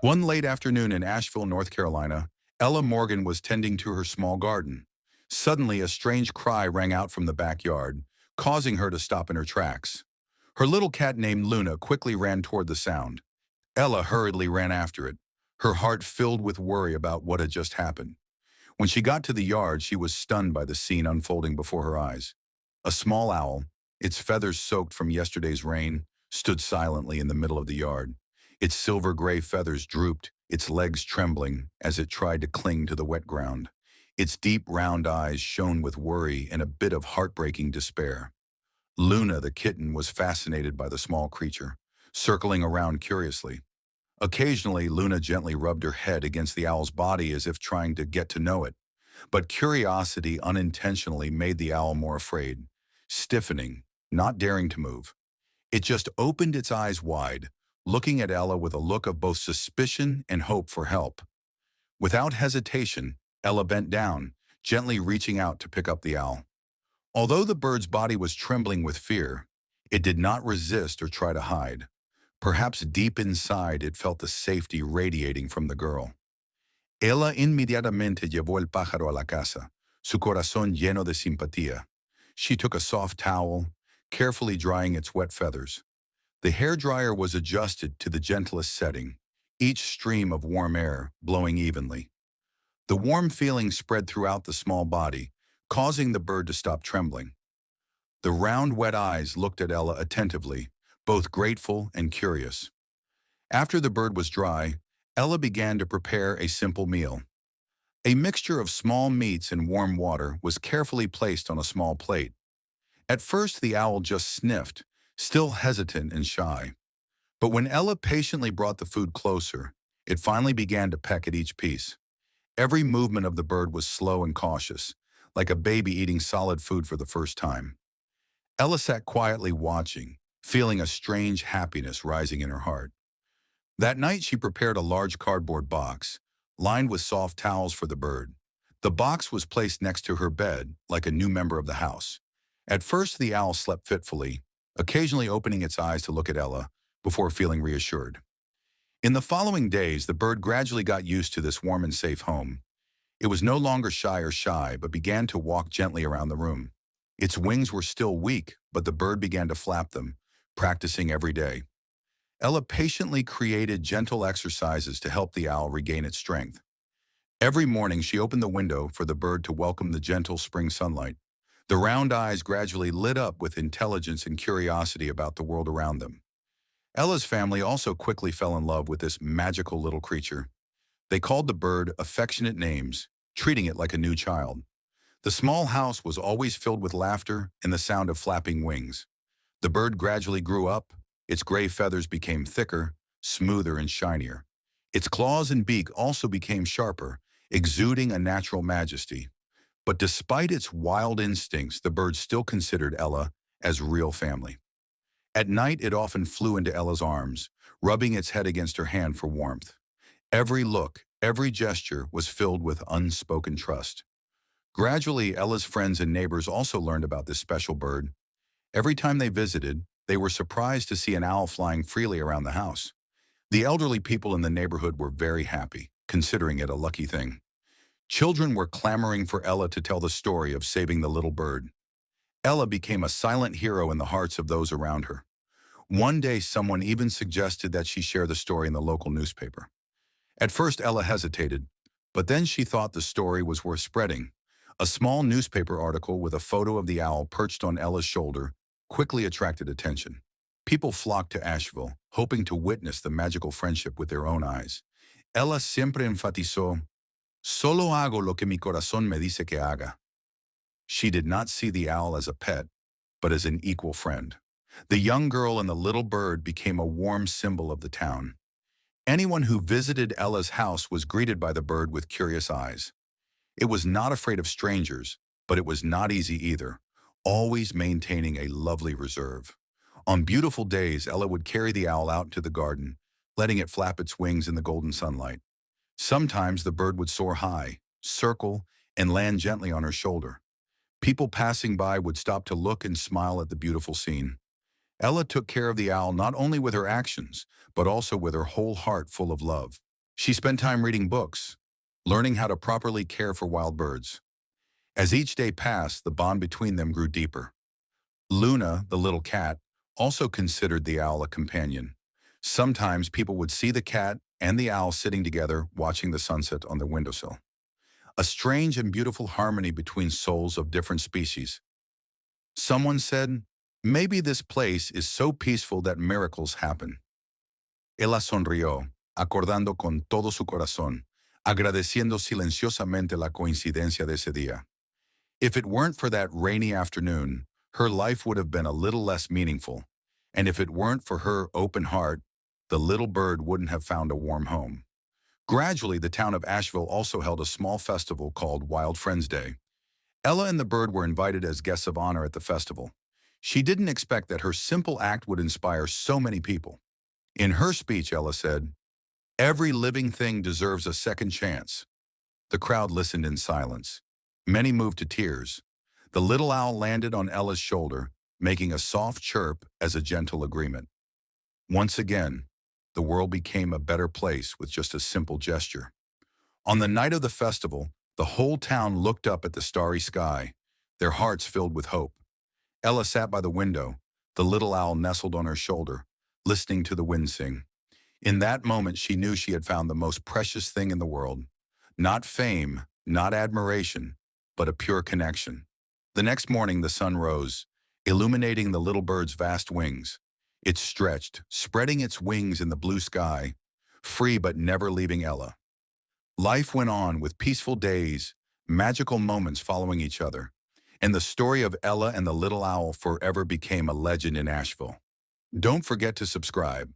One late afternoon in Asheville, North Carolina, Ella Morgan was tending to her small garden. Suddenly, a strange cry rang out from the backyard, causing her to stop in her tracks. Her little cat named Luna quickly ran toward the sound. Ella hurriedly ran after it, her heart filled with worry about what had just happened. When she got to the yard, she was stunned by the scene unfolding before her eyes. A small owl, its feathers soaked from yesterday's rain, stood silently in the middle of the yard. Its silver-gray feathers drooped, its legs trembling as it tried to cling to the wet ground. Its deep, round eyes shone with worry and a bit of heartbreaking despair. Luna, the kitten, was fascinated by the small creature, circling around curiously. Occasionally, Luna gently rubbed her head against the owl's body as if trying to get to know it. But curiosity unintentionally made the owl more afraid, stiffening, not daring to move. It just opened its eyes wide, looking at Ella with a look of both suspicion and hope for help. Without hesitation, Ella bent down, gently reaching out to pick up the owl. Although the bird's body was trembling with fear, it did not resist or try to hide. Perhaps deep inside it felt the safety radiating from the girl. Ella inmediatamente llevó el pájaro a la casa, su corazón lleno de simpatía. She took a soft towel, carefully drying its wet feathers. The hairdryer was adjusted to the gentlest setting, each stream of warm air blowing evenly. The warm feeling spread throughout the small body, causing the bird to stop trembling. The round, wet eyes looked at Ella attentively, both grateful and curious. After the bird was dry, Ella began to prepare a simple meal. A mixture of small meats and warm water was carefully placed on a small plate. At first, the owl just sniffed, still hesitant and shy. But when Ella patiently brought the food closer, it finally began to peck at each piece. Every movement of the bird was slow and cautious, like a baby eating solid food for the first time. Ella sat quietly watching, feeling a strange happiness rising in her heart. That night she prepared a large cardboard box, lined with soft towels for the bird. The box was placed next to her bed, like a new member of the house. At first the owl slept fitfully, occasionally opening its eyes to look at Ella, before feeling reassured. In the following days, the bird gradually got used to this warm and safe home. It was no longer shy, but began to walk gently around the room. Its wings were still weak, but the bird began to flap them, practicing every day. Ella patiently created gentle exercises to help the owl regain its strength. Every morning she opened the window for the bird to welcome the gentle spring sunlight. The round eyes gradually lit up with intelligence and curiosity about the world around them. Ella's family also quickly fell in love with this magical little creature. They called the bird affectionate names, treating it like a new child. The small house was always filled with laughter and the sound of flapping wings. The bird gradually grew up. Its gray feathers became thicker, smoother, and shinier. Its claws and beak also became sharper, exuding a natural majesty. But despite its wild instincts, the bird still considered Ella as real family. At night, it often flew into Ella's arms, rubbing its head against her hand for warmth. Every look, every gesture was filled with unspoken trust. Gradually, Ella's friends and neighbors also learned about this special bird. Every time they visited, they were surprised to see an owl flying freely around the house. The elderly people in the neighborhood were very happy, considering it a lucky thing. Children were clamoring for Ella to tell the story of saving the little bird. Ella became a silent hero in the hearts of those around her. One day, someone even suggested that she share the story in the local newspaper. At first, Ella hesitated, but then she thought the story was worth spreading. A small newspaper article with a photo of the owl perched on Ella's shoulder quickly attracted attention. People flocked to Asheville, hoping to witness the magical friendship with their own eyes. Ella siempre enfatizó, "Solo hago lo que mi corazón me dice que haga." She did not see the owl as a pet, but as an equal friend. The young girl and the little bird became a warm symbol of the town. Anyone who visited Ella's house was greeted by the bird with curious eyes. It was not afraid of strangers, but it was not easy either, always maintaining a lovely reserve. On beautiful days, Ella would carry the owl out into the garden, letting it flap its wings in the golden sunlight. Sometimes the bird would soar high, circle, and land gently on her shoulder. People passing by would stop to look and smile at the beautiful scene. Ella took care of the owl not only with her actions, but also with her whole heart full of love. She spent time reading books, learning how to properly care for wild birds. As each day passed, the bond between them grew deeper. Luna, the little cat, also considered the owl a companion. Sometimes people would see the cat and the owl sitting together watching the sunset on their windowsill. A strange and beautiful harmony between souls of different species. Someone said, maybe this place is so peaceful that miracles happen. Ella sonrió, acordando con todo su corazón, agradeciendo silenciosamente la coincidencia de ese día. If it weren't for that rainy afternoon, her life would have been a little less meaningful. And if it weren't for her open heart, the little bird wouldn't have found a warm home. Gradually, the town of Asheville also held a small festival called Wild Friends Day. Ella and the bird were invited as guests of honor at the festival. She didn't expect that her simple act would inspire so many people. In her speech, Ella said, "Every living thing deserves a second chance." The crowd listened in silence. Many moved to tears. The little owl landed on Ella's shoulder, making a soft chirp as a gentle agreement. Once again, the world became a better place with just a simple gesture. On the night of the festival, the whole town looked up at the starry sky, their hearts filled with hope. Ella sat by the window, the little owl nestled on her shoulder, listening to the wind sing. In that moment, she knew she had found the most precious thing in the world. Not fame, not admiration, but a pure connection. The next morning, the sun rose, illuminating the little bird's vast wings. It stretched, spreading its wings in the blue sky, free but never leaving Ella. Life went on with peaceful days, magical moments following each other, and the story of Ella and the little owl forever became a legend in Asheville. Don't forget to subscribe.